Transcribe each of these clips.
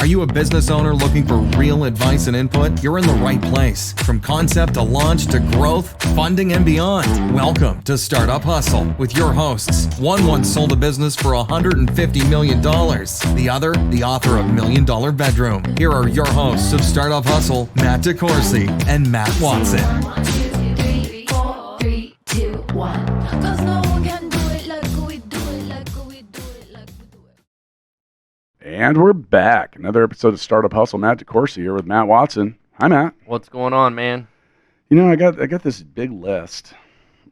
Are you a business owner looking for real advice and input? You're in the right place. From concept to launch to growth, funding, and beyond. Welcome to Startup Hustle with your hosts. One once sold a business for $150 million. The other, the author of $1 Million Bedroom. Here are your hosts of Startup Hustle, Matt DeCoursey and Matt Watson. 1, 2, 3, 4, 3, 2, 1. 'Cause no one can do it like we do it, like we do it, like we do it. And we're back. Another episode of Startup Hustle. Matt DeCoursey here with Matt Watson. Hi, Matt. What's going on, man? You know, I got this big list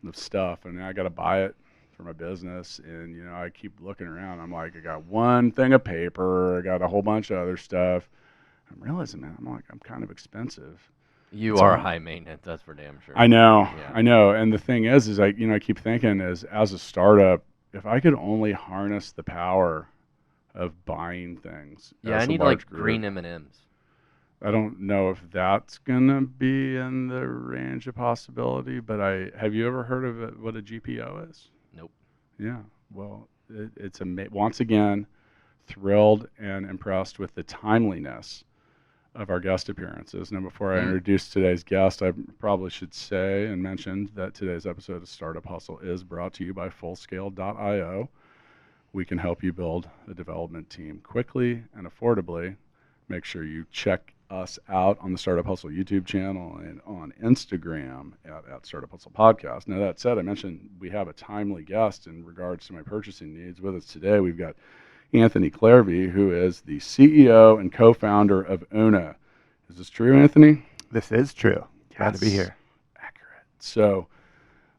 of stuff, and I got to buy it for my business. And you know, I keep looking around. I'm like, I got one thing of paper. I got a whole bunch of other stuff. I'm realizing, man, I'm kind of expensive. You are high maintenance, that's for damn sure. I know, Yeah. I know. And the thing is I keep thinking as a startup, if I could only harness the power of buying things. Yeah, as I a need large like group. green M&Ms. I don't know if that's gonna be in the range of possibility, but have you ever heard of what a GPO is? Nope. Yeah, well, it's once again thrilled and impressed with the timeliness of our guest appearances. Now, before I introduce today's guest, I probably should say and mention that today's episode of Startup Hustle is brought to you by Fullscale.io. We can help you build a development team quickly and affordably. Make sure you check us out on the Startup Hustle YouTube channel and on Instagram at Startup Hustle Podcast. Now, that said, I mentioned we have a timely guest in regards to my purchasing needs. With us today, we've got Anthony Clervi, who is the CEO and co-founder of Una. Is this true, Anthony? This is true. Glad to be here. Accurate. So,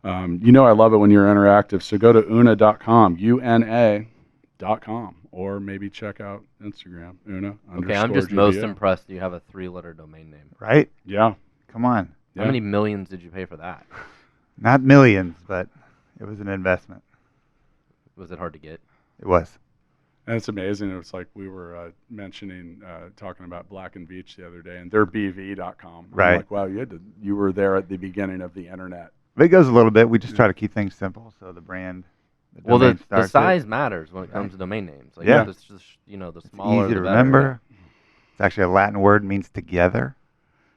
you know I love it when you're interactive. So go to una.com, UNA.com, or maybe check out Instagram, Una. Okay, I'm just _GPO. most impressed you have a 3-letter domain name. Right? Yeah. Come on. Yeah. How many millions did you pay for that? Not millions, but it was an investment. Was it hard to get? It was. And it's amazing. It was like we were talking about Black and Beach the other day, and they're BV.com. I'm Right. like, wow, you were there at the beginning of the internet. But it goes a little bit. We just try to keep things simple, so the brand. Well, domain the starts size it. matters when it comes Right. to domain names. Like, Yeah. It's just, the It's smaller easy the to better. remember. It's actually a Latin word, means together.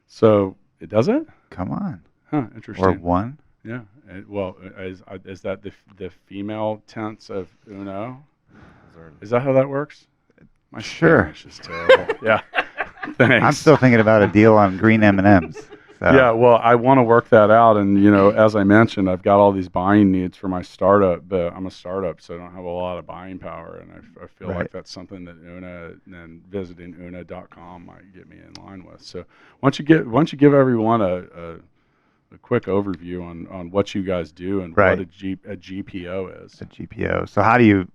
So it does it? Come on. Huh, interesting. Or one. Yeah. Well, is that the female tense of uno? Is that how that works? My Sure. Spanish is terrible. Yeah. Thanks. I'm still thinking about a deal on green M&Ms. So. Yeah, well, I want to work that out, and as I mentioned, I've got all these buying needs for my startup, but I'm a startup, so I don't have a lot of buying power, and I feel Right. like that's something that Una and visiting Una.com might get me in line with. So, why don't you give everyone a quick overview on what you guys do and Right. what a GPO is? A GPO. So how do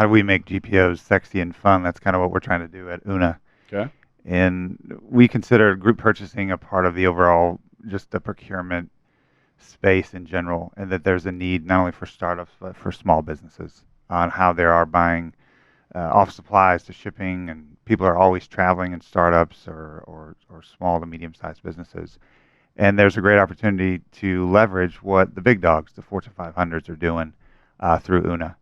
we make GPOs sexy and fun? That's kind of what we're trying to do at Una. Okay. And we consider group purchasing a part of the overall, just the procurement space in general, and that there's a need not only for startups but for small businesses on how they are buying off supplies to shipping, and people are always traveling in startups or small to medium-sized businesses. And there's a great opportunity to leverage what the big dogs, the Fortune 500s, are doing through Una.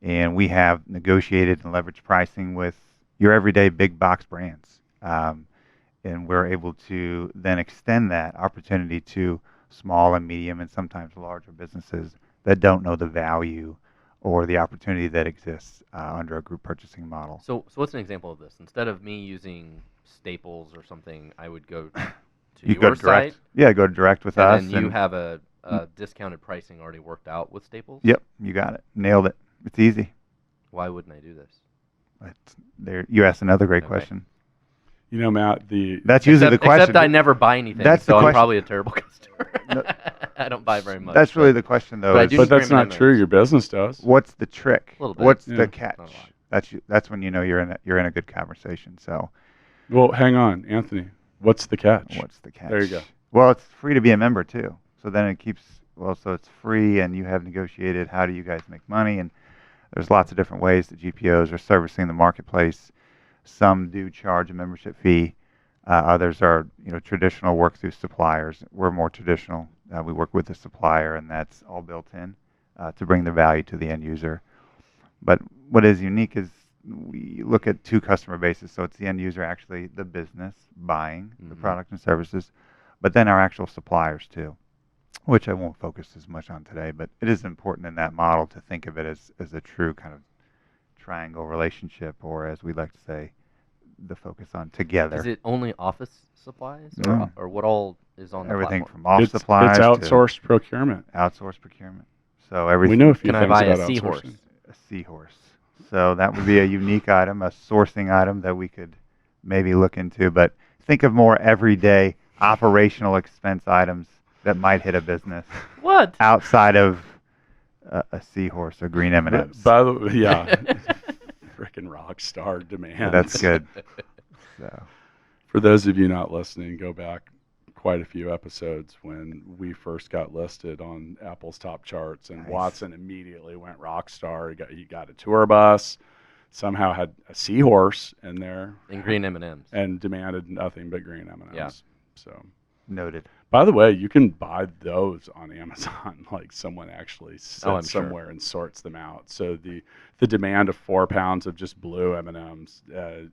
And we have negotiated and leveraged pricing with your everyday big box brands. And we're able to then extend that opportunity to small and medium and sometimes larger businesses that don't know the value or the opportunity that exists under a group purchasing model. So what's an example of this? Instead of me using Staples or something, I would go to You your go direct. site, Yeah, go direct with us. and then you have a discounted pricing already worked out with Staples? Yep, you got it. Nailed it. It's easy. Why wouldn't I do this? You asked another great Okay. question. Matt, That's usually the question. Except I never buy anything, That's the so I'm question. probably a terrible customer. No. I don't buy very much. That's really but- the question, though. but I is do but that's Screaming not true. M&Ms. Your business does. what's the trick? A little bit. What's Yeah. the catch? Not a lot. That's when you know you're in a good conversation. So Well, hang on, Anthony. What's the catch? what's the catch? There you go. Well, it's free to be a member too. So then it keeps so it's free, and you have negotiated how do you guys make money, and there's lots of different ways that GPOs are servicing the marketplace. Some do charge a membership fee. Others are traditional, work through suppliers. We're more traditional. We work with the supplier, and that's all built in to bring the value to the end user. But what is unique is we look at 2 customer bases. So it's the end user, actually the business buying the product and services, but then our actual suppliers too, which I won't focus as much on today. But it is important in that model to think of it as a true kind of triangle relationship, or as we like to say, the focus on together. Is it only office supplies, No. or what all is on the Everything platform? from office supplies It's to outsourced procurement. outsourced procurement. So everything. We know a few Can I things buy a about seahorse? outsourcing. A seahorse. So that would be a unique item, a sourcing item that we could maybe look into. But think of more everyday operational expense items that might hit a business What? outside of a seahorse or green M&Ms. By the way, yeah, freaking rock star demand. That's good. So For those of you not listening, go back quite a few episodes when we first got listed on Apple's top charts, and Nice. Watson immediately went rock star. He got a tour bus, somehow had a seahorse in there, And green M&Ms. and demanded nothing but green M&Ms. Yeah. So, noted. by the way, you can buy those on Amazon. Like someone actually sits I'm sure. somewhere and sorts them out. So the demand of 4 pounds of just blue M&Ms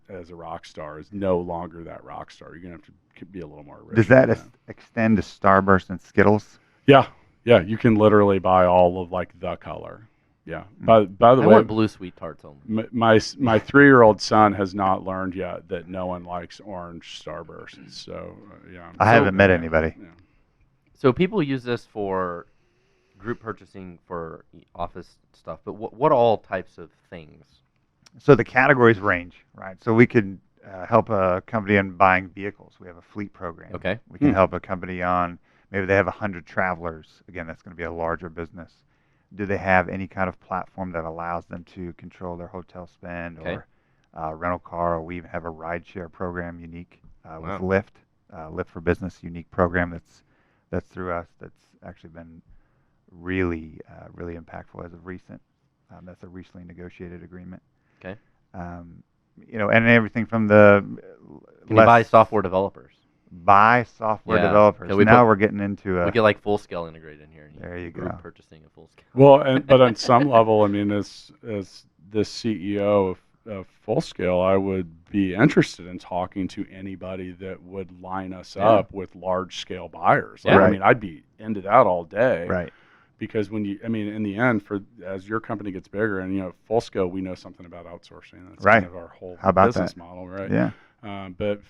as a rock star is no longer that rock star. You're gonna have to be a little more original. Does that than that. extend to Starburst and Skittles? Yeah, you can literally buy all of like the color. Yeah. By the I way, want blue sweet tarts only. my 3-year-old son has not learned yet that no one likes orange Starburst. So yeah, I haven't met anybody. Yeah. So people use this for group purchasing for office stuff, but what all types of things? So the categories range, right? So we could help a company in buying vehicles. We have a fleet program. Okay. We can help a company on, maybe they have 100 travelers. Again, that's going to be a larger business. Do they have any kind of platform that allows them to control their hotel spend Okay. or rental car? Or we even have a rideshare program unique Wow. with Lyft, Lyft for Business, unique program that's through us. That's actually been really impactful as of recent. That's a recently negotiated agreement. Okay. And everything from the Can you buy software developers? buy software Yeah. developers. Can we Now put- we're getting into We get like full scale integrated in here. And There you group go. purchasing at full scale. Well, but on some level, I mean, as the CEO of Full Scale, I would be interested in talking to anybody that would line us Yeah. up with large scale buyers. Like, Yeah. I Right. mean, I'd be into that all day. right. Because in the end, as your company gets bigger, and Full Scale, we know something about outsourcing. That's Right. kind of our whole How about business that? model, right? Yeah. But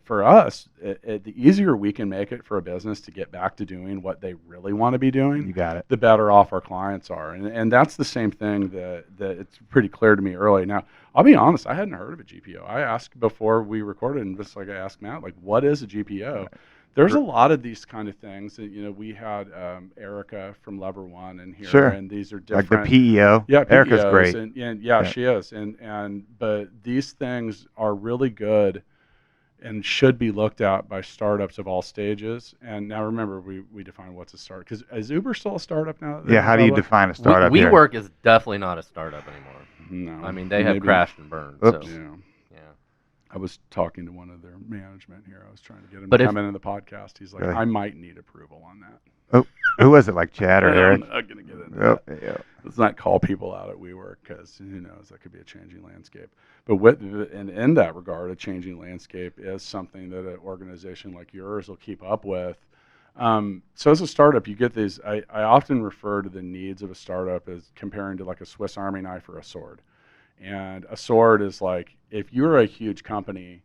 for us, the easier we can make it for a business to get back to doing what they really want to be doing, You got it. the better off our clients are. And that's the same thing that it's pretty clear to me early. Now, I'll be honest, I hadn't heard of a GPO. I asked before we recorded, and just like I asked Matt, like, what is a GPO? Right. There's a lot of these kind of things. That, we had Erica from Lever One in here, Sure. and these are Like different. the PEO. Yeah, Erica's PEOs, great. and Yeah. she is, but these things are really good and should be looked at by startups of all stages. And now remember, we define what's a startup, because is Uber still a startup now? Yeah. How do you define a startup here? WeWork is definitely not a startup anymore. No, I mean, they have maybe- crashed and burned. Oops. So, Yeah. yeah. I was talking to one of their management here. I was trying to get him But to if- come in the podcast. He's like, Really? I might need approval on that. Oh, who was it? Like Chad or Eric? I'm not going to get into Yep. that. Yeah. Let's not call people out at WeWork, because who knows, that could be a changing landscape. But in that regard, a changing landscape is something that an organization like yours will keep up with. So as a startup, you get these. I often refer to the needs of a startup as comparing to like a Swiss Army knife or a sword. And a sword is like, if you're a huge company,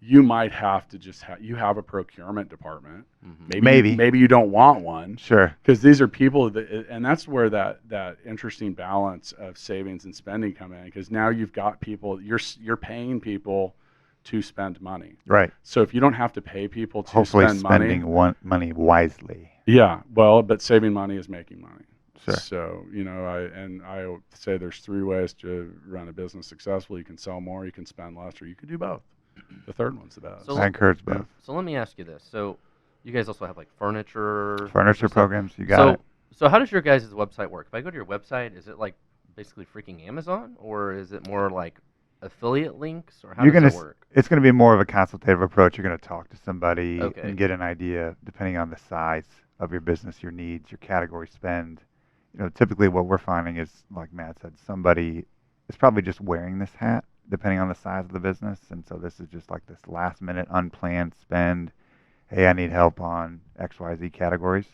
you might have to just you have a procurement department. Maybe. Maybe you don't want one. Sure. Because these are people and that's where that interesting balance of savings and spending come in. Because now you've got people, you're paying people to spend money. Right. So if you don't have to pay people to Hopefully spend spending money, money wisely. yeah, well, but saving money is making money. Sure. So I say there's 3 ways to run a business successfully. You can sell more, you can spend less, or you can do both. The third one's the best. So I encourage both. So let me ask you this. So you guys also have like furniture Furniture stuff? programs. You got it. So how does your guys' website work? If I go to your website, is it like basically freaking Amazon, or is it more like affiliate links, or how You're does gonna. it work? It's going to be more of a consultative approach. You're going to talk to somebody Okay. and get an idea, depending on the size of your business, your needs, your category spend. Typically what we're finding is, like Matt said, somebody is probably just wearing this hat, depending on the size of the business. And so this is just like this last minute unplanned spend. Hey, I need help on XYZ categories.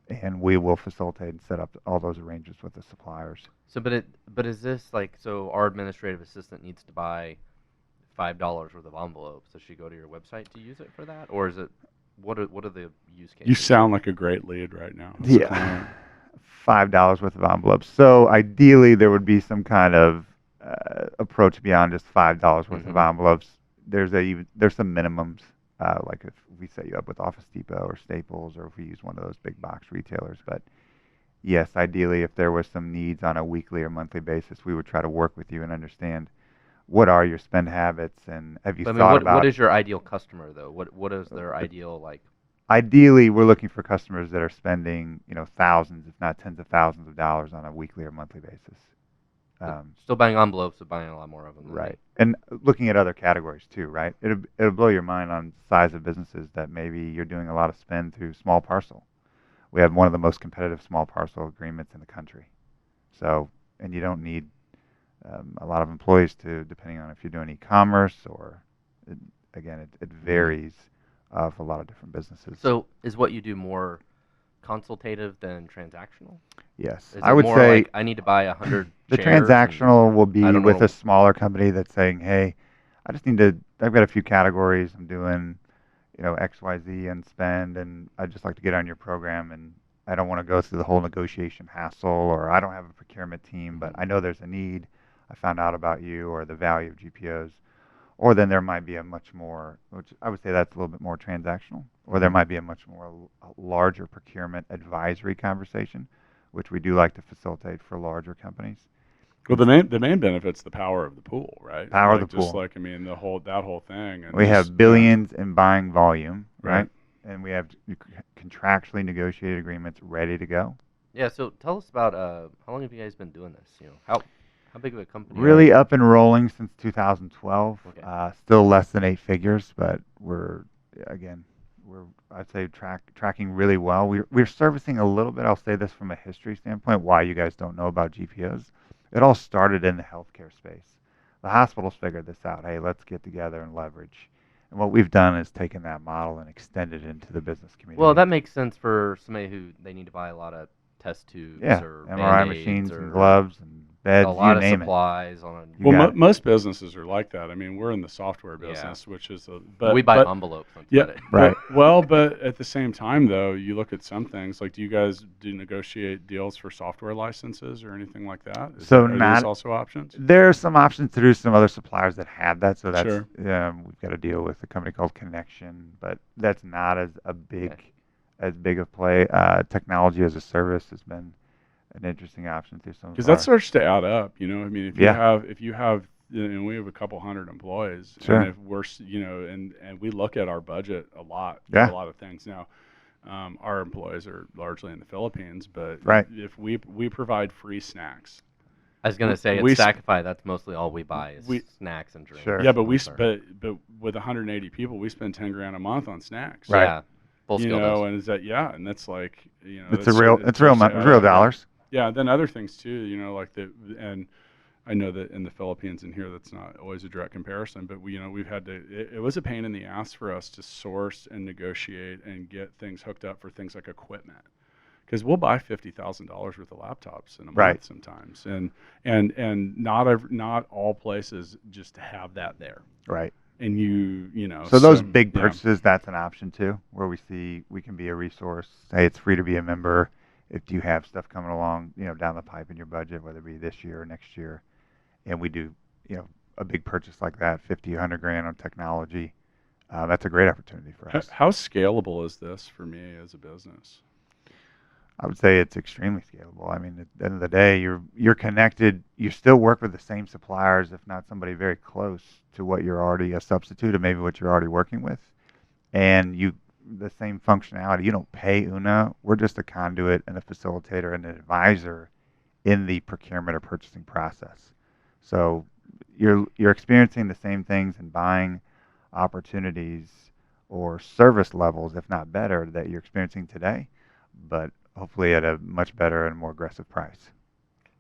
And we will facilitate and set up all those arrangements with the suppliers. So, but is this like, so our administrative assistant needs to buy $5 worth of envelopes? Does she go to your website to use it for that, or is it what are the use cases? You sound like a great lead right now. Yeah, $5 worth of envelopes. So ideally, there would be some kind of approach beyond just $5 worth of envelopes. There's some minimums, like if we set you up with Office Depot or Staples, or if we use one of those big box retailers. But yes, ideally, if there was some needs on a weekly or monthly basis, we would try to work with you and understand what are your spend habits, and have you thought about what is your ideal customer though? What is their ideal like? Ideally, we're looking for customers that are spending, thousands, if not tens of thousands of dollars on a weekly or monthly basis. Still buying envelopes, but buying a lot more of them. Right. And looking at other categories too, right? It'll blow your mind on size of businesses that maybe you're doing a lot of spend through small parcel. We have one of the most competitive small parcel agreements in the country. So, and you don't need a lot of employees depending on if you're doing e-commerce or, it varies for a lot of different businesses. So is what you do more consultative than transactional? Yes, Is I it would more say like I need to buy 100 the chairs transactional will be I don't with know. a smaller company that's saying, hey, I've got a few categories. I'm doing, XYZ and spend, and I'd just like to get on your program, and I don't want to go through the whole negotiation hassle, or I don't have a procurement team, but I know there's a need. I found out about you or the value of GPOs. Or then there might be a much more, which I would say that's a little bit more transactional, or there might be a much more larger procurement advisory conversation, which we do like to facilitate for larger companies. Well, the main benefit's the power of the pool, right? Power of the Just pool. like, that whole thing. And We just, have billions in buying volume, right? Right. And we have contractually negotiated agreements ready to go. Yeah. So tell us about how long have you guys been doing this? How big of a company? Really up and rolling since 2012. Okay. Still less than 8 figures, but I'd say tracking really well. We're servicing a little bit. I'll say this from a history standpoint, why you guys don't know about GPOs. It all started in the healthcare space. The hospitals figured this out. Hey, let's get together and leverage. And what we've done is taken that model and extended it into the business community. Well, that makes sense for somebody who they need to buy a lot of test tubes or MRI Band-Aids machines or and gloves and beds, a lot you of name supplies on. You got it. most businesses are like that. I mean, we're in the software business, which is we buy envelopes. Let's yeah, put it. Right. But at the same time, though, you look at some things like, do you guys negotiate deals for software licenses or anything like that? Are those also options? There are some options through some other suppliers that have that. So that's Sure. We've got to deal with a company called Connection, but that's not as big of play. Technology as a service has been an interesting option through some. Because that starts to add up, I mean, if you have, we have a couple hundred employees, Sure. and if we're, and we look at our budget a lot for Yeah. a lot of things now. Our employees are largely in the Philippines, but Right. if we provide free snacks. I was gonna say at Stackify, that's mostly all we buy is snacks and drinks. Sure. Yeah, but but with 180 people, we spend $10,000 a month on snacks. Right. Yeah. Full scale. And and that's like, It's real dollars. Yeah, then other things too, and I know that in the Philippines and here that's not always a direct comparison, but we've had to, it was a pain in the ass for us to source and negotiate and get things hooked up for things like equipment. Because we'll buy $50,000 worth of laptops in a month sometimes, and not all places just have that there. Right. And So those big purchases, that's an option too, where we can be a resource. Hey, it's free to be a member. If you have stuff coming along, down the pipe in your budget, whether it be this year or next year, and we do, a big purchase like that, 50, 100 grand on technology, that's a great opportunity for us. How scalable is this for me as a business? I would say it's extremely scalable. I mean, at the end of the day, you're connected. You still work with the same suppliers, if not somebody very close to what you're already a substitute of maybe what you're already working with, and the same functionality. You don't pay Una. We're just a conduit and a facilitator and an advisor in the procurement or purchasing process. So you're experiencing the same things and buying opportunities or service levels, if not better, that you're experiencing today, but hopefully at a much better and more aggressive price.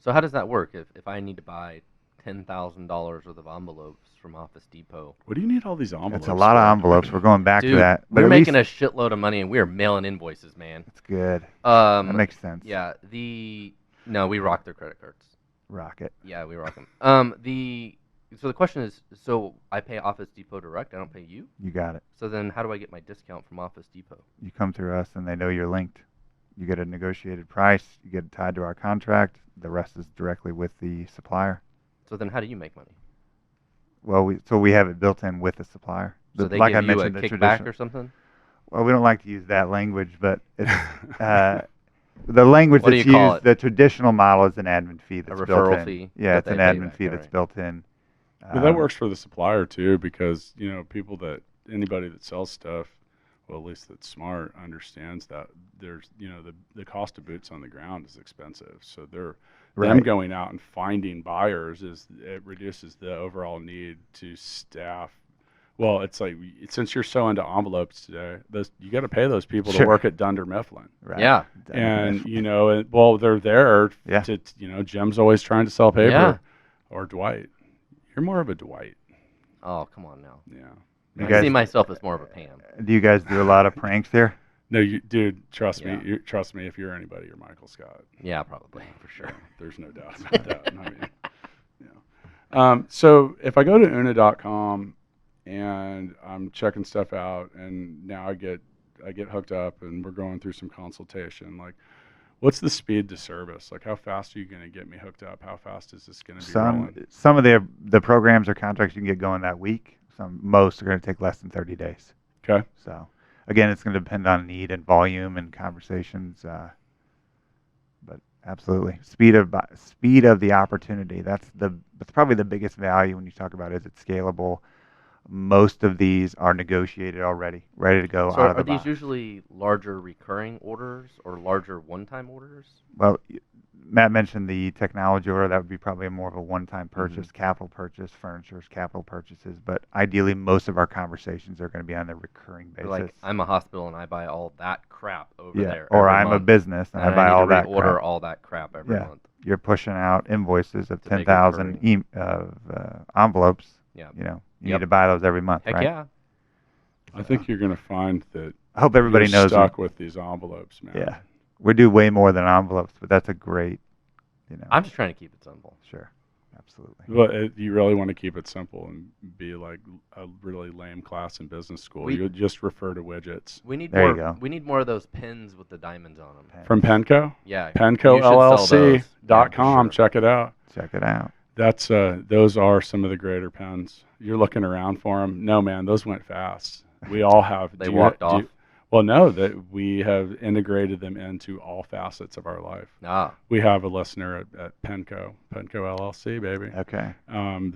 So how does that work? If I need to buy $10,000 worth of envelopes from Office Depot. What do you need all these envelopes? It's a lot of for? envelopes. We're going back to Dude, that. we're at making least a shitload of money, and we are mailing invoices, man. it's good. That makes sense. Yeah, no, we rock their credit cards. Rocket. Yeah, we rock them. So the question is, so I pay Office Depot direct, I don't pay you? You got it. So then how do I get my discount from Office Depot? You come through us, and they know you're linked. You get a negotiated price. You get it tied to our contract. The rest is directly with the supplier. So then how do you make money? Well, we have it built in with the supplier. So they like give I you a mentioned, the kickback traditional. or something? Well, we don't like to use that language, but it's, the language What do that's you call used, it? the traditional model is an admin fee that's built referral in. fee Yeah, that it's they an pay admin back, fee that's alright. built in. But that works for the supplier too, because anybody that sells stuff, well, at least that's smart, understands that there's the cost of boots on the ground is expensive. So them Right. going out and finding buyers it reduces the overall need to staff. Well, it's like since you're so into envelopes today, you got to pay those people to Sure. work at Dunder Mifflin. Right. Yeah. And they're there Yeah. to Jim's always trying to sell paper, Yeah. or Dwight. You're more of a Dwight. Oh, come on now. Yeah. You I guys- see myself as more of a Pam. Do you guys do a lot of pranks here? No, dude, trust Yeah. me. Trust me. If you're anybody, you're Michael Scott. Yeah, probably, for sure. Yeah, there's no doubt about that. I mean, so if I go to una.com and I'm checking stuff out, and now I get hooked up, and we're going through some consultation. Like, what's the speed to service? Like, how fast are you going to get me hooked up? How fast is this going to be rolling? Some of the programs or contracts you can get going that week. Most are going to take less than 30 days. Okay. So again, it's going to depend on need and volume and conversations. But absolutely, speed of the opportunity. That's probably the biggest value when you talk about is it scalable. Most of these are negotiated already, ready to go So out of are the these box. usually larger recurring orders or larger one-time orders? Well, Matt mentioned the technology order. That would be probably more of a one-time purchase, capital purchase, furniture's capital purchases. But ideally, most of our conversations are going to be on a recurring basis. Like, I'm a hospital and I buy all that crap over yeah, there. or every I'm a month, business and I buy need all to that order crap. all that crap every Yeah. month. You're pushing out invoices of To make it 10,000 envelopes. Yeah. You Yep. need to buy those every month, Heck right? yeah. I think you're going to find that I hope everybody you're knows. stuck with these envelopes, man. Yeah, we do way more than envelopes, but that's a great, I'm just trying to keep it simple. Sure, absolutely. Well, you really want to keep it simple and be like a really lame class in business school. We- You just refer to widgets. We need There you more. go. We need more of those pins with the diamonds on them. From Penco? Yeah. you should sell those. PencoLLC.com. Yeah, for sure. Check it out. Check it out. That's those are some of the greater pens. You're looking around for them. No, man, those went fast. We all have. They walked off. Well, no, that we have integrated them into all facets of our life. Ah, We have a listener at Penco LLC, baby. Okay.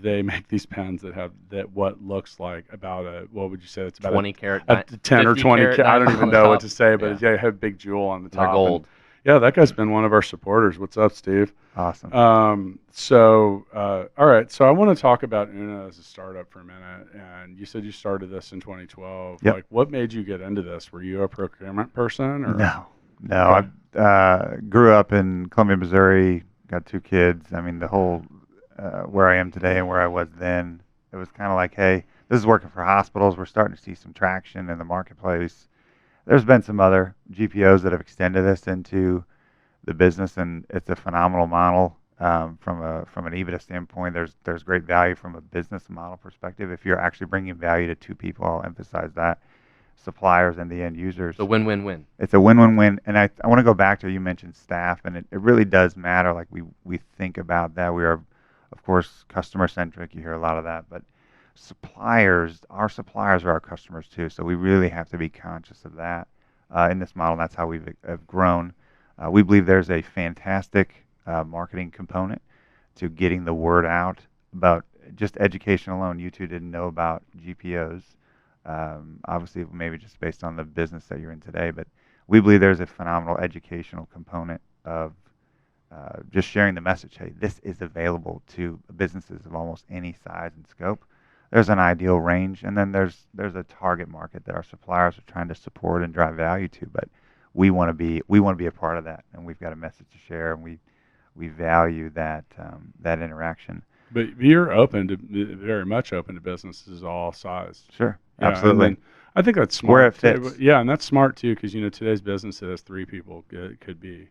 They make these pens that what looks like about what would you say? It's about 20 carat. a 10 or 20. I don't diamond even on the know what top. to say, but Yeah. yeah, have big jewel on the They're top. gold. And, yeah, that guy's been one of our supporters. What's up, Steve? Awesome. All right. So I want to talk about Una as a startup for a minute. And you said you started this in 2012. Yep. Like, what made you get into this? Were you a procurement person? Or? No. Okay. I grew up in Columbia, Missouri. Got 2 kids. I mean, the whole where I am today and where I was then, it was kind of like, hey, this is working for hospitals. We're starting to see some traction in the marketplace. There's been some other GPOs that have extended this into the business, and it's a phenomenal model from an EBITDA standpoint. There's great value from a business model perspective. If you're actually bringing value to 2 people, I'll emphasize that, suppliers and the end users. The win-win-win. It's a win-win-win. And I want to go back to, you mentioned staff, and it really does matter. Like we think about that. We are, of course, customer-centric. You hear a lot of that, but our suppliers are our customers too. So we really have to be conscious of that in this model. And that's how we've have grown. We believe there's a fantastic marketing component to getting the word out about just education alone. You 2 didn't know about GPOs, obviously maybe just based on the business that you're in today, but we believe there's a phenomenal educational component of just sharing the message. Hey, this is available to businesses of almost any size and scope. There's an ideal range, and then there's a target market that our suppliers are trying to support and drive value to. But we want to be a part of that, and we've got a message to share, and we value that interaction. But you're open to very much open to businesses of all size. Sure, Yeah, absolutely. And then I think that's smart. Where it too. fits. Yeah, and that's smart too, because today's business that has 3 people could be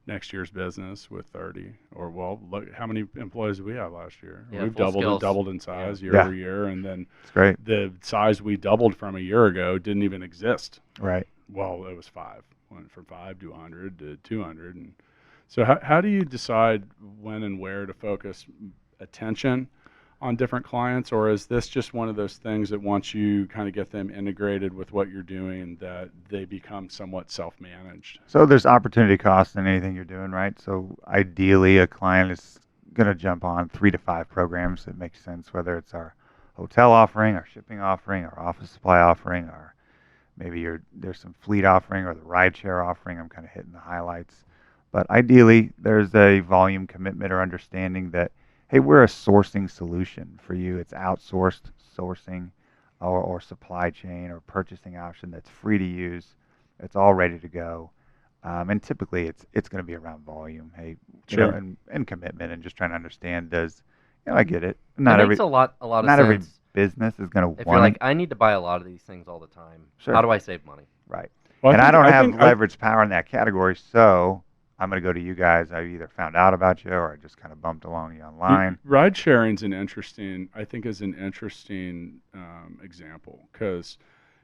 next year's business with 30. Or well, look how many employees we have last year. Yeah, We've full scales. doubled in size year Yeah. over year, and then It's great. the size we doubled from a year ago didn't even exist. Right. Well, it was 5. Went from 5 to 100 to 200, and so how do you decide when and where to focus attention on different clients, or is this just one of those things that once you kind of get them integrated with what you're doing, that they become somewhat self-managed? So there's opportunity cost in anything you're doing, right? So ideally, a client is going to jump on 3 to 5 programs that make sense, whether it's our hotel offering, our shipping offering, our office supply offering, or maybe there's some fleet offering or the rideshare offering. I'm kind of hitting the highlights. But ideally, there's a volume commitment or understanding that, hey, we're a sourcing solution for you. It's outsourced sourcing or supply chain or purchasing option that's free to use. It's all ready to go. And typically, it's going to be around volume, hey, Sure. and commitment, and just trying to understand. I get it. It makes a lot of Not every sense. business is going to If want you're like, it. I need to buy a lot of these things all the time. Sure. How do I save money? Right. Well, And I don't have think- leverage power in that category, so I'm going to go to you guys. I either found out about you or I just kind of bumped along you online. Ride sharing's an interesting example, because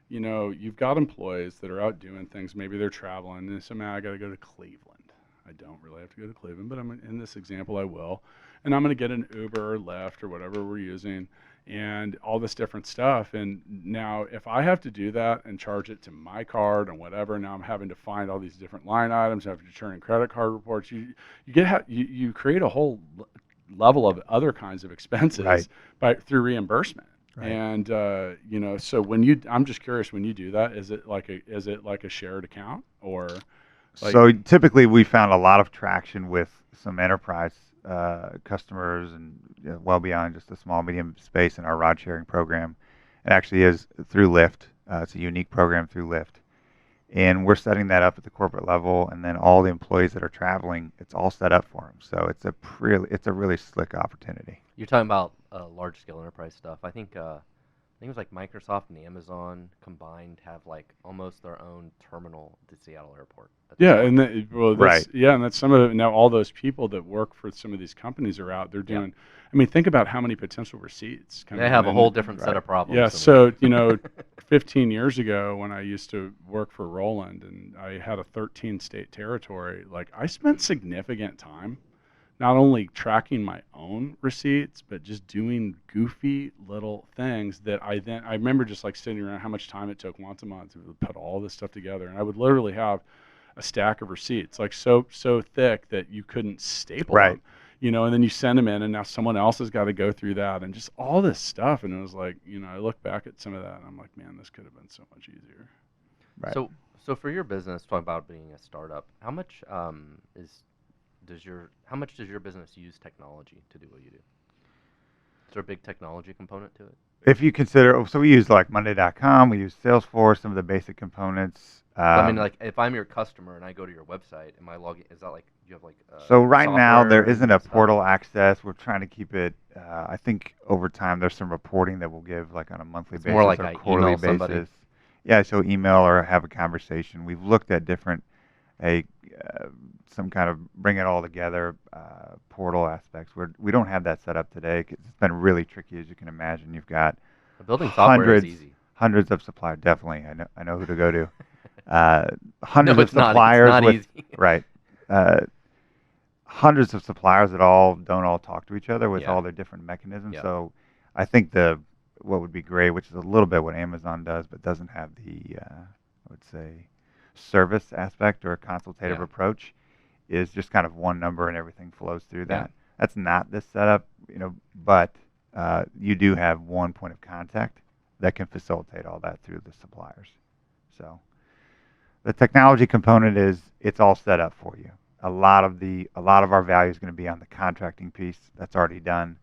you've got employees that are out doing things. Maybe they're traveling and they say, man, I got to go to Cleveland. I don't really have to go to Cleveland, but in this example I will, and I'm going to get an Uber or Lyft or whatever we're using, and all this different stuff. And now if I have to do that and charge it to my card and whatever, now I'm having to find all these different line items, I have to turn in credit card reports. You create a whole level of other kinds of expenses through reimbursement. Right. And so I'm just curious, when you do that, is it like a shared account, or So typically we found a lot of traction with some enterprise customers and well beyond just the small, medium space in our ride sharing program. It actually is through Lyft. It's a unique program through Lyft. And we're setting that up at the corporate level, and then all the employees that are traveling, it's all set up for them. So it's a really slick opportunity. You're talking about large scale enterprise stuff. I think it was like Microsoft and Amazon combined have like almost their own terminal at the Seattle airport. Yeah, and that's some of it. Now all those people that work for some of these companies are out. They're doing. I mean, think about how many potential receipts. They have a whole different set of problems. Yeah. So 15 years ago when I used to work for Roland and I had a 13-state territory, like I spent significant time not only tracking my own receipts, but just doing goofy little things that I remember just like sitting around how much time it took once a month to put all this stuff together. And I would literally have a stack of receipts, like so thick that you couldn't staple them, and then you send them in, and now someone else has got to go through that and just all this stuff. And it was like, I look back at some of that and I'm like, man, this could have been so much easier. Right. So for your business, talking about being a startup, how much does your business use technology to do what you do? Is there a big technology component to it? If you consider, so we use like Monday.com, we use Salesforce, some of the basic components. I mean, like if I'm your customer and I go to your website, am I logging? Is that like you have like? So right now software there isn't a and stuff? portal access. We're trying to keep it. I think over time there's some reporting that we'll give like on a monthly basis more like or I quarterly email somebody. basis. Yeah, so email or have a conversation. We've looked at different, some kind of bring it all together portal aspects. We don't have that set up today 'cause it's been really tricky, as you can imagine. You've got Building software is easy. hundreds of suppliers. Definitely, I know who to go to. Hundreds No, of it's not. suppliers It's not with easy. right. Hundreds of suppliers that don't all talk to each other with all their different mechanisms. Yeah. So I think what would be great, which is a little bit what Amazon does, but doesn't have the I would say service aspect or a consultative approach, is just kind of one number and everything flows through that. That's not this setup, but you do have one point of contact that can facilitate all that through the suppliers. So the technology component it's all set up for you. A lot of our value is going to be on the contracting piece. That's already done.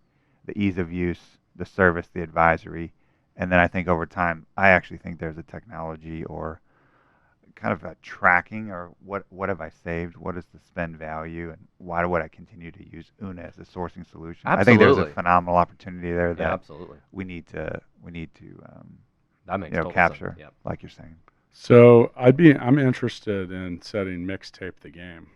The ease of use, the service, the advisory, and then I think over time, I actually think there's a technology or kind of a tracking, or what have I saved? What is the spend value, and why would I continue to use Una as a sourcing solution? I think there's a Absolutely. phenomenal opportunity there Yeah, that absolutely. we need to That makes you know, total capture, sense. Yep. like you're saying. So I'm interested in setting Mixtape the Game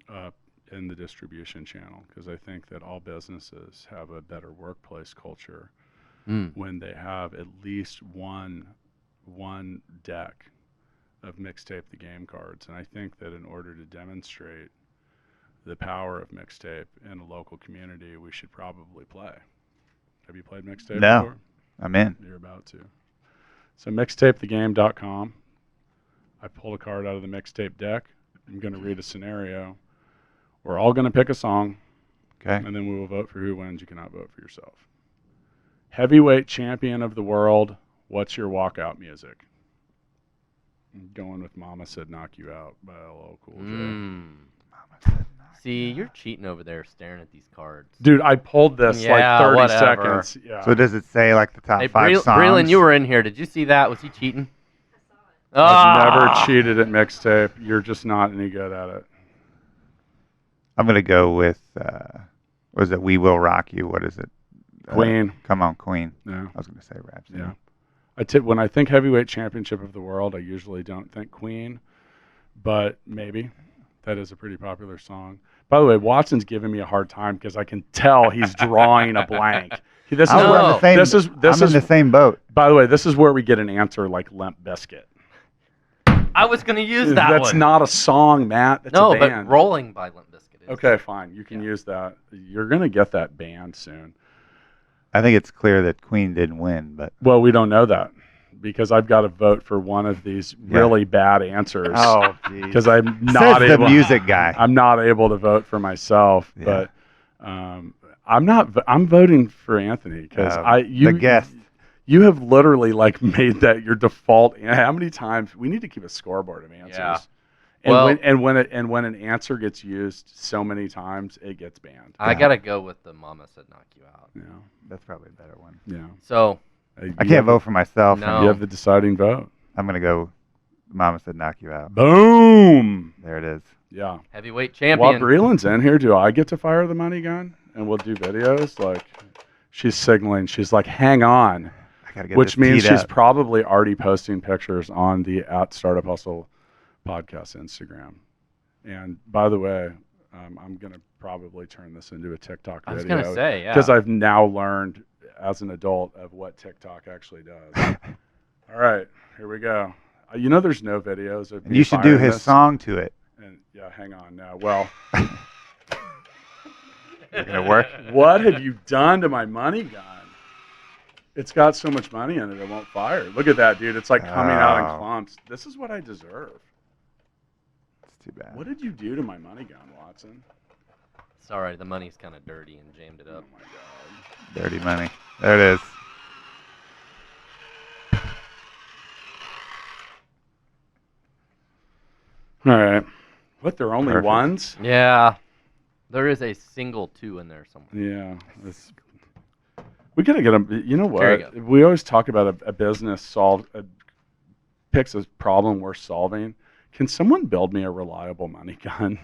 up in the distribution channel, because I think that all businesses have a better workplace culture Mm. when they have at least one deck of Mixtape the Game cards. And I think that in order to demonstrate the power of Mixtape in a local community, we should probably play. Have you played Mixtape No. before? I'm in. You're about to. So mixtapethegame.com. I pulled a card out of the Mixtape deck. I'm going to read a scenario. We're all going to pick a song, Okay. and then we will vote for who wins. You cannot vote for yourself. Heavyweight champion of the world, what's your walkout music? I'm going with Mama Said Knock You Out by LL Cool J. Mm. See, you're cheating over there staring at these cards. Dude, I pulled this Yeah, like 30 whatever. seconds. Yeah. So does it say like the top Hey, 5 songs? Breland, you were in here. Did you see that? Was he cheating? I've never Ah! cheated at Mixtape. You're just not any good at it. I'm gonna go with what is it? We Will Rock You. What is it? Queen. Come on, Queen. Yeah. I was gonna say Rhapsody. Yeah. When I think heavyweight championship of the world, I usually don't think Queen, but maybe. That is a pretty popular song. By the way, Watson's giving me a hard time because I can tell he's drawing a blank. This is I'm where- in the same, this is I'm in the same boat. By the way, this is where we get an answer like Limp Bizkit. I was going to use that That's one. not a song, Matt. That's No, a but band. Rolling by Limp Bizkit is. Okay, fine. You can use that. You're going to get that banned soon. I think it's clear that Queen didn't win, but Well, we don't know that because I've got to vote for one of these really bad answers. oh, geez. Because I'm not Says able. the music guy. I'm not able to vote for myself, Yeah. but I'm not. I'm voting for Anthony because the guest. You have literally like made that your default. How many times we need to keep a scoreboard of answers? Yeah. And Well- when an answer gets used so many times, it gets banned. I got to go with the Mama Said Knock You Out. Yeah, That's probably a better one. yeah. So, I can't vote for myself. No. You have the deciding vote. I'm gonna go. Mama Said Knock You Out. Boom. There it is. Yeah. heavyweight While champion. Breland's in here, do I get to fire the money gun? And we'll do videos? Like, she's signaling. She's like, hang on. I gotta get Which this means teed she's up. probably already posting pictures on the @Startup Hustle podcast Instagram. And by the way, I'm going to probably turn this into a TikTok I was video. going to say, yeah. Because I've now learned as an adult of what TikTok actually does. All right, here we go. You know there's no videos of And me you should do firing his this? song to it. And yeah, hang on now. Well, Is it gonna work? what have you done to my money gun? It's got so much money in it, it won't fire. Look at that, dude. It's like coming out in Oh. clumps. This is what I deserve. It's too bad. What did you do to my money gun, Watson? Sorry, the money's kind of dirty and jammed it Oh up. my God. Dirty money. There it is. All right. What? There are only Perfect. ones? Yeah. There is a single 2 in there somewhere. Yeah. We gotta get them. You know There what? you We always talk about a business picks a problem worth solving. Can someone build me a reliable money gun?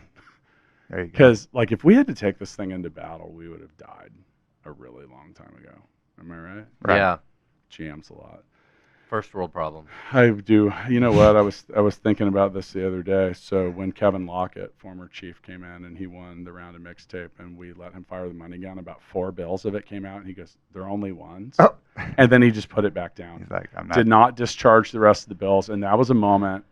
There you go. Because like if we had to take this thing into battle, we would have died a really long time ago. Am I right? Right. Yeah. Jams a lot. First world problem. I do. You know what? I was thinking about this the other day. So when Kevin Lockett, former chief, came in and he won the round of Mixtape, and we let him fire the money gun, about 4 bills of it came out, and he goes, "They're only ones," Oh. and then he just put it back down. He's like, I'm not. Did not discharge the rest of the bills, and that was a moment.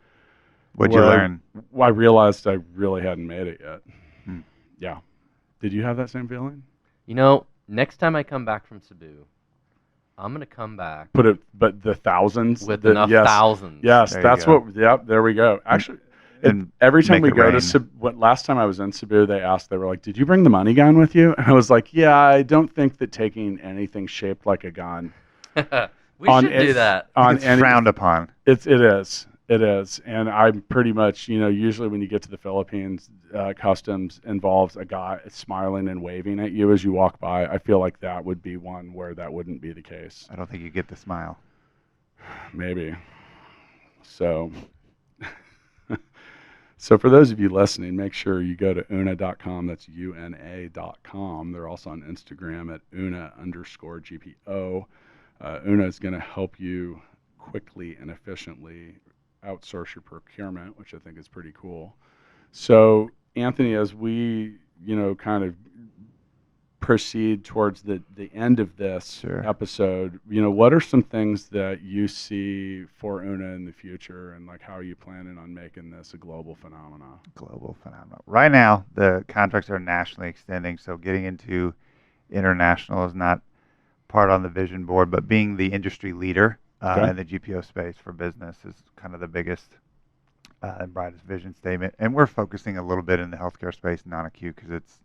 What'd you where learn? I realized I really hadn't made it yet. Hmm. Yeah. Did you have that same feeling? You know, next time I come back from Cebu, I'm going to come back But the thousands with enough thousands. Yes, There you that's go. what. Yep, there we go. Actually, And every time we make it go to rain. Cebu, last time I was in Cebu, they were like, "Did you bring the money gun with you?" And I was like, "Yeah, I don't think that taking anything shaped like a gun We on should do it- that. on It's any frowned upon. It is, and I'm pretty much, usually when you get to the Philippines, customs involves a guy smiling and waving at you as you walk by. I feel like that would be one where that wouldn't be the case. I don't think you get the smile. Maybe. So, So for those of you listening, make sure you go to una.com. That's UNA.com. They're also on Instagram at una_GPO. Una is going to help you quickly and efficiently outsource your procurement, which I think is pretty cool. So Anthony, as we, kind of proceed towards the end of this episode, what are some things that you see for Una in the future, and like how are you planning on making this a global phenomenon? Global phenomenon. Right now, the contracts are nationally extending, so getting into international is not part on the vision board, but being the industry leader in the GPO space for business is kind of the biggest and brightest vision statement. And we're focusing a little bit in the healthcare space, non-acute, because it's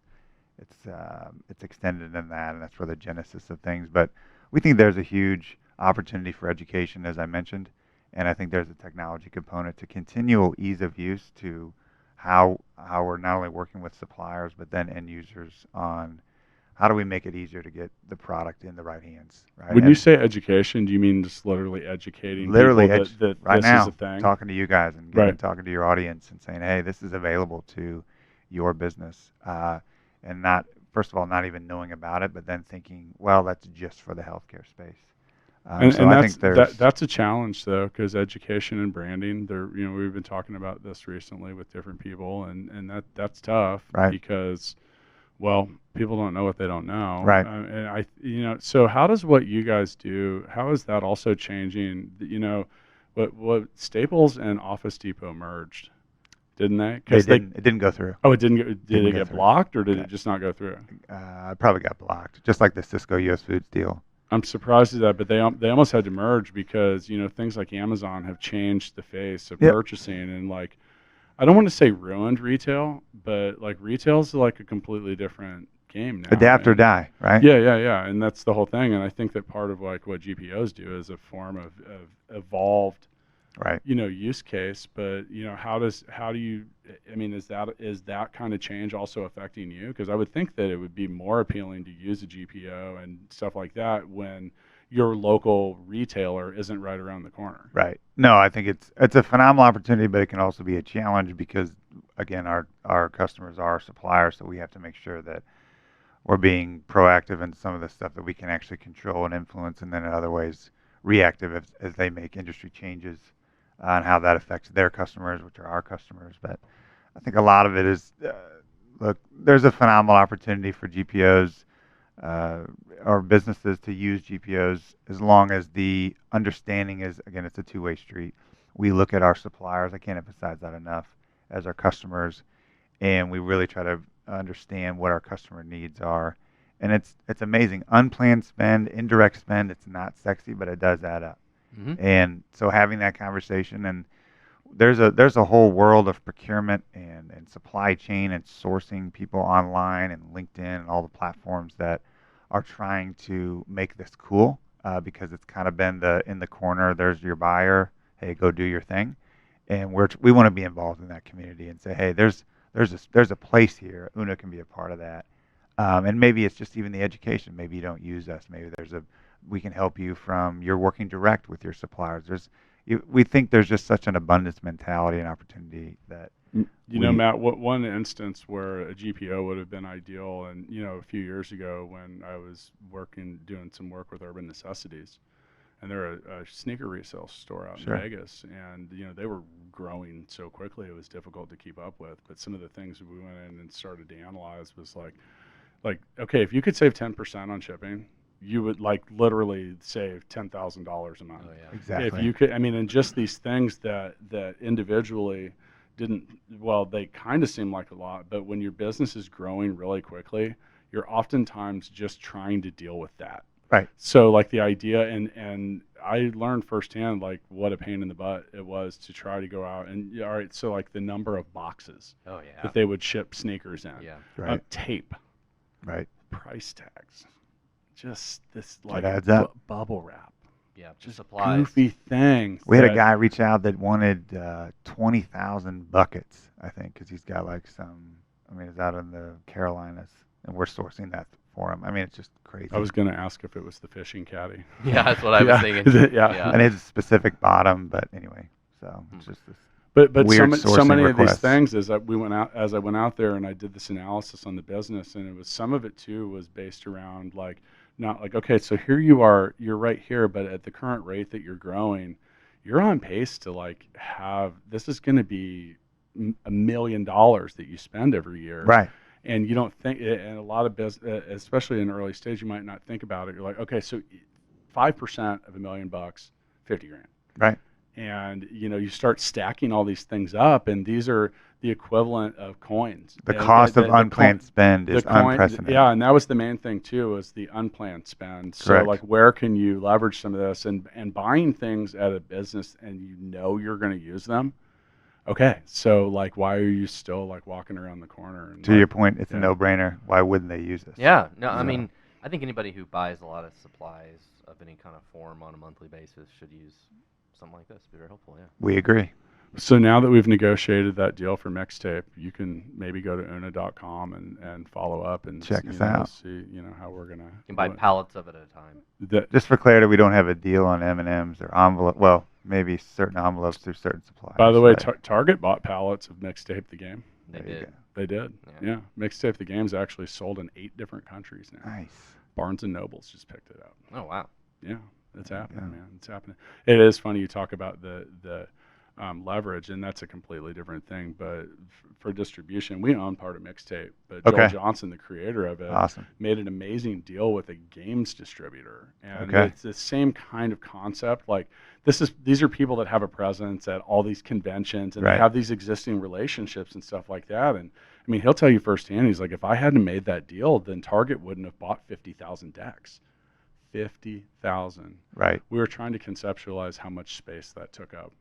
extended in that, and that's where the genesis of things. But we think there's a huge opportunity for education, as I mentioned, and I think there's a technology component to continual ease of use to how we're not only working with suppliers but then end users on how do we make it easier to get the product in the right hands. Right? When you say education, do you mean just literally educating people that right this now, is a thing? talking to you guys and talking to your audience and saying, hey, this is available to your business. And not, first of all, not even knowing about it, but then thinking, well, that's just for the healthcare space. I think that's a challenge, though, because education and branding, we've been talking about this recently with different people, and that's tough, right? Because, well, people don't know what they don't know, right? And so how does what you guys do? How is that also changing? What Staples and Office Depot merged. Didn't they? It didn't go through. Oh, it didn't. Did it get blocked, or did it just not go through? It probably got blocked, just like the Cisco US Foods deal. I'm surprised at that, but they almost had to merge because things like Amazon have changed the face of purchasing, and like I don't want to say ruined retail, but like retail's like a completely different game now. Adapt or die, right? Yeah, and that's the whole thing. And I think that part of like what GPOs do is a form of evolved. Right. Use case, but is that kind of change also affecting you? Because I would think that it would be more appealing to use a GPO and stuff like that when your local retailer isn't right around the corner. Right. No, I think it's a phenomenal opportunity, but it can also be a challenge because, again, our customers are our suppliers, so we have to make sure that we're being proactive in some of the stuff that we can actually control and influence, and then in other ways reactive as they make industry changes on how that affects their customers, which are our customers. But I think a lot of it is, look, there's a phenomenal opportunity for GPOs or businesses to use GPOs as long as the understanding is, again, it's a two-way street. We look at our suppliers, I can't emphasize that enough, as our customers, and we really try to understand what our customer needs are. And it's amazing. Unplanned spend, indirect spend, it's not sexy, but it does add up. Mm-hmm. And so having that conversation, and there's a whole world of procurement and supply chain and sourcing people online and LinkedIn and all the platforms that are trying to make this cool because it's kind of been in the corner. There's your buyer. Hey, go do your thing. And we want to be involved in that community and say, hey, there's a place here. Una can be a part of that. And maybe it's just even the education. Maybe you don't use us. Maybe we can help you from you're working direct with your suppliers. We think there's just such an abundance mentality and opportunity that Matt, one instance where a GPO would have been ideal, and a few years ago when I was doing some work with Urban Necessities, and they're a sneaker resale store out in Vegas, and they were growing so quickly it was difficult to keep up with. But some of the things we went in and started to analyze was like okay, if you could save 10% on shipping, you would like literally save $10,000 a month. Oh, yeah. Exactly. If you could, and just these things that individually didn't, well, they kind of seem like a lot, but when your business is growing really quickly, you're oftentimes just trying to deal with that. Right. So like the idea, and I learned firsthand like what a pain in the butt it was to try to go out and all right, so like the number of boxes that they would ship sneakers in. Yeah. Right. Tape. Right. Price tags. Just this like bubble wrap. Yeah, just supplies. Goofy things. We had a guy reach out that wanted 20,000 buckets, I think, because he's got like it's out in the Carolinas, and we're sourcing that for him. It's just crazy. I was going to ask if it was the fishing caddy. Yeah, that's what I was thinking. Yeah. And it's a specific bottom, but anyway, so it's just this. But weird so sourcing many of these requests. things is that I went out there and I did this analysis on the business, and it was some of it too was based around like not like, okay, so here you are, you're right here, but at the current rate that you're growing, you're on pace to like have, this is going to be $1 million that you spend every year. Right. And you don't think, and a lot of business, especially in the early stage, you might not think about it. You're like, okay, so 5% of $1 million, 50 grand. Right. And you start stacking all these things up, and these are the equivalent of coins. The cost of unplanned spend is unprecedented. Yeah, and that was the main thing too, was the unplanned spend. So Correct. like, where can you leverage some of this, and buying things at a business and you're going to use them. Okay, so like, why are you still like walking around the corner? And To your point, it's yeah. a no-brainer. Why wouldn't they use this? Yeah. No, I Yeah. mean, I think anybody who buys a lot of supplies of any kind of form on a monthly basis should use something like this. It'd be very helpful. Yeah. We agree. So now that we've negotiated that deal for Mixtape, you can maybe go to una.com and follow up and Check us out. See how we're gonna. You can buy pallets of it at a time. Just for clarity, we don't have a deal on M&Ms or envelope. Well, maybe certain envelopes through certain suppliers. By the way, but Target bought pallets of Mixtape the Game. They there you did. go. They did. Yeah. Yeah. Mixtape the Game's actually sold in 8 different countries now. Nice. Barnes and Nobles just picked it up. Oh wow. Yeah, it's happening, Yeah. man. It's happening. It is funny you talk about the leverage, and that's a completely different thing. But for distribution, we own part of Mixtape, but Joel Okay. Johnson, the creator of it, Awesome. made an amazing deal with a games distributor, and Okay. it's the same kind of concept. Like these are people that have a presence at all these conventions, and Right. they have these existing relationships and stuff like that. And I mean, he'll tell you firsthand. He's like, if I hadn't made that deal, then Target wouldn't have bought 50,000 decks. 50,000. Right. We were trying to conceptualize how much space that took up.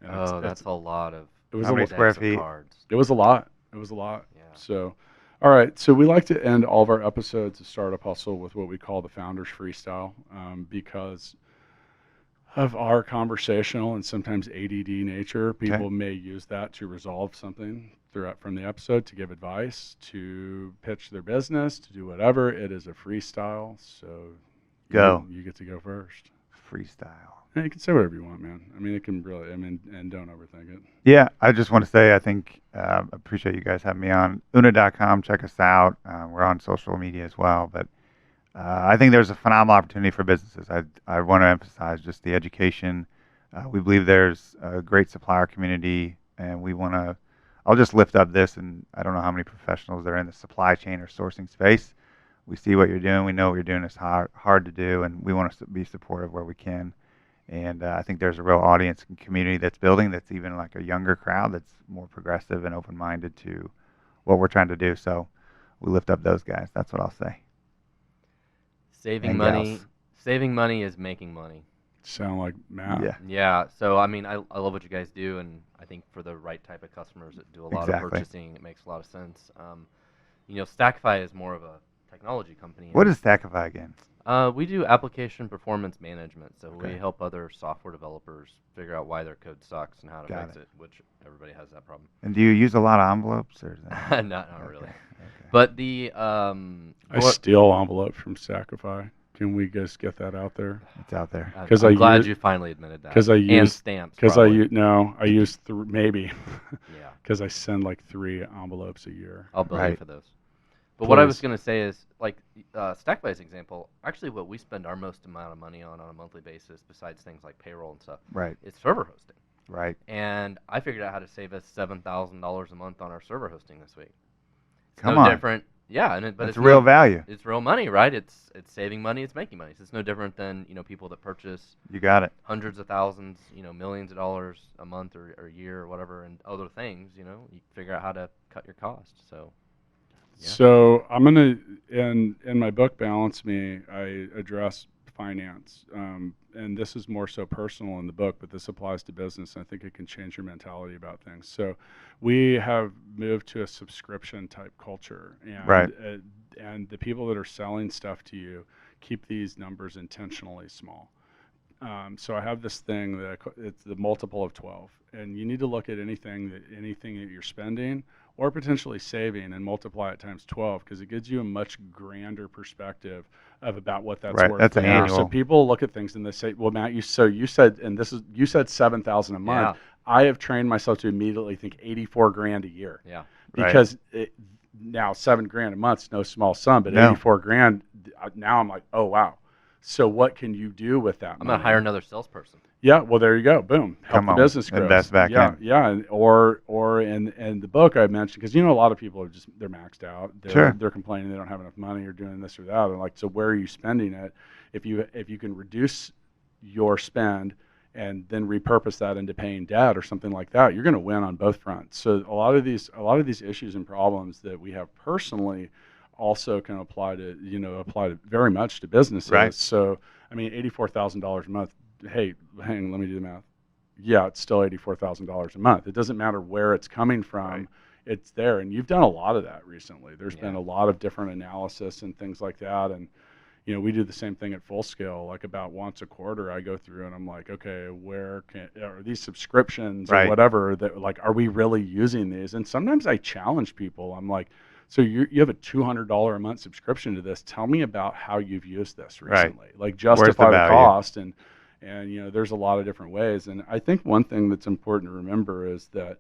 And Oh, that's a lot of. it was How a many lo- square decks of feet? Cards. it was a lot. It was a lot. Yeah. So, all right. So we like to end all of our episodes of Startup Hustle with what we call the Founders Freestyle, because of our conversational and sometimes ADD nature. People may use that to resolve something throughout from the episode, to give advice, to pitch their business, to do whatever. It is a freestyle. So Go. You get to go first. Freestyle. Yeah, you can say whatever you want, man. I mean, it can really. I mean, and don't overthink it. Yeah, I just want to say I think appreciate you guys having me on. Una.com, check us out. We're on social media as well. But I think there's a phenomenal opportunity for businesses. I want to emphasize just the education. We believe there's a great supplier community, and we want to. I'll just lift up this, and I don't know how many professionals that are in the supply chain or sourcing space. We see what you're doing. We know what you're doing is hard to do, and we want to be supportive where we can. And I think there's a real audience and community that's building that's even like a younger crowd that's more progressive and open-minded to what we're trying to do. So we lift up those guys. That's what I'll say. Saving And money. gals. Saving money is making money. Sound like Matt. Yeah. Yeah. So I mean, I love what you guys do, and I think for the right type of customers that do a lot Exactly. of purchasing, it makes a lot of sense. Stackify is more of a technology company. What is Stackify again? We do application performance management, so we Okay. help other software developers figure out why their code sucks and how to Got fix it. it, which everybody has that problem. And do you use a lot of envelopes, or is that? not really. Okay. But the I what- steal envelopes from Stackify. Can we just get that out there? It's out there. I'm 'Cause I'm I glad use- you finally admitted that. 'cause I and use- stamps. Because probably. I use maybe Yeah, because I send like 3 envelopes a year. I'll bill you Right. for those. But what I was Please. going to say is, like, Stackify's example, actually what we spend our most amount of money on a monthly basis, besides things like payroll and stuff, Right. is server hosting. Right. And I figured out how to save us $7,000 a month on our server hosting this week. It's Come no on. different. Yeah, but It's it's real no- value. It's real money, right? It's saving money. It's making money. So it's no different than people that purchase You got it. hundreds of thousands, millions of dollars a month or a year or whatever, and other things. You figure out how to cut your costs. So. Yeah. So I'm gonna in my book Balance Me, I address finance, and this is more so personal in the book, but this applies to business, and I think it can change your mentality about things. So we have moved to a subscription type culture, and Right. And the people that are selling stuff to you keep these numbers intentionally small. So I have this thing that it's the multiple of 12, and you need to look at anything that you're spending or potentially saving and multiply it times 12, because it gives you a much grander perspective of about what that's Right, worth. that's later. annual. So people look at things and they say, "Well, Matt, you said, and you said 7,000 a month. I have trained myself to immediately think 84 grand a year. Yeah. Right. Because now $7 grand a month is no small sum, but No. 84 grand, now I'm like, oh, wow. So what can you do with that I'm money? going to hire another salesperson. Yeah, well, there you go. Boom. Help Come the on, business grow. invest back yeah, in. Yeah, or in the book I mentioned, because a lot of people are they're maxed out. They're complaining they don't have enough money or doing this or that. And like, so where are you spending it? If you can reduce your spend and then repurpose that into paying debt or something like that, you're going to win on both fronts. So a lot of these issues and problems that we have personally also can apply to very much to businesses. Right. So I mean, $84,000 a month. Hey, hang on, let me do the math. Yeah, it's still $84,000 a month. It doesn't matter where it's coming from. Right. It's there. And you've done a lot of that recently. There's been Yeah. a lot of different analysis and things like that. And, we do the same thing at Full Scale. Like about once a quarter, I go through and I'm like, okay, where are these subscriptions or Right. whatever that, like, are we really using these? And sometimes I challenge people. I'm like, so you have a $200 a month subscription to this. Tell me about how you've used this Right. recently. Like, justify the value? cost. And there's a lot of different ways. And I think one thing that's important to remember is that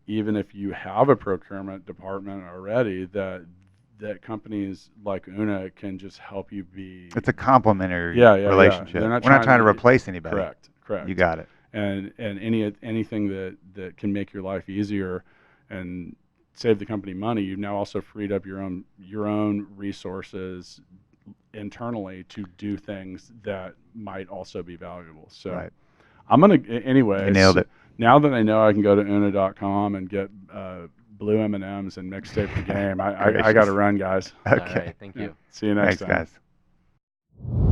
even if you have a procurement department already, that companies like Una can just help you be. It's a complementary Yeah. relationship. They're We're not not trying to to- replace anybody. Correct. You got it. And anything that can make your life easier and save the company money, you've now also freed up your own resources internally to do things that might also be valuable. So Right. I'm gonna anyway. You nailed it. Now that I know I can go to una.com and get blue M&Ms and Mixtape the Game, I got to run, guys. Okay. All right. Thank you. See you next Thanks, time. guys.